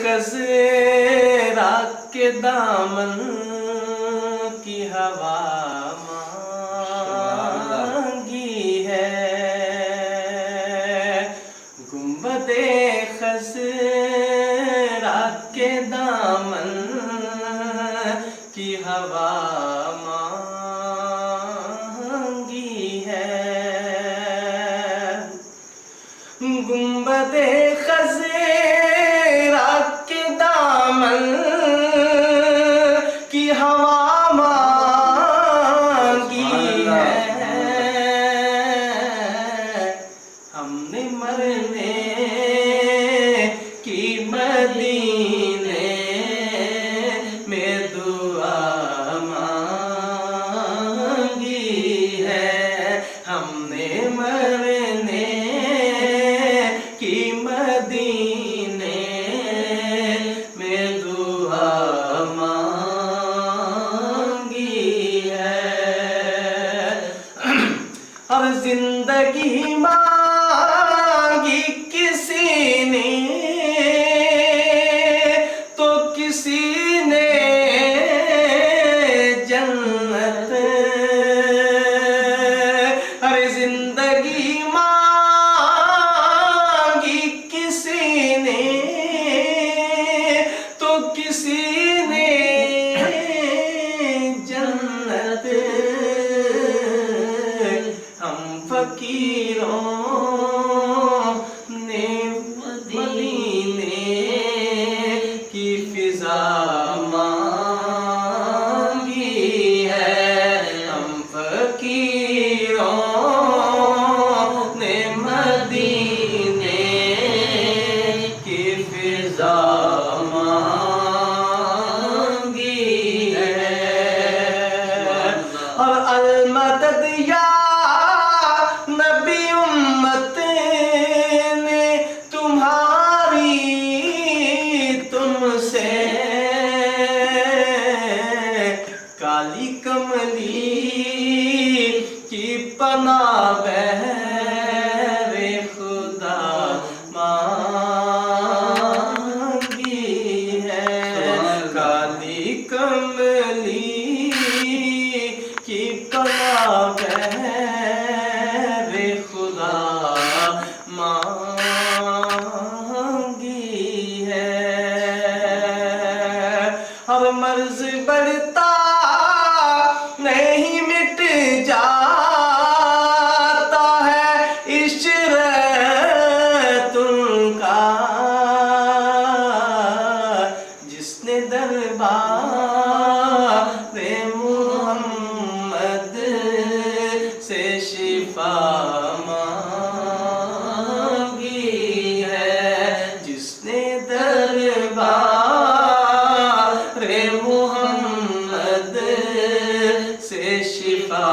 خزرا کے دامن کی ہوا مانگی ہے، گنبد خزرا کے دامن کی ہوا مانگی ہے، گنبد خزرا کے دامن کی ہوا مانگی ہے، ہم نے مرنے کی مدینے میں دعا مانگی ہے، ہم نے مرنے کی مدینے میں دعا مانگی ہے، اور زندگی مانگی کسی نے تو کسی نے جنت، ارے زندگی مانگی کسی نے تو کسی نے جنت، ہم فقیروں نے مدینے کی فضا مانگی ہے، ہم فقیروں نے مدینے کی فضا مانگی ہے، اور المدد یا نبی امت نے تمہاری تم سے کالی کملی کی پناہ بہر خدا مانگی ہے، کالی کملی کی پناہ بہر خدا مانگی ہے، اور مرض بڑھتا نہیں مٹ جاتا ہے عشرت ان کا، جس نے دربار محمد سے شفا مانگی ہے، جس نے دربار محمد سے شفا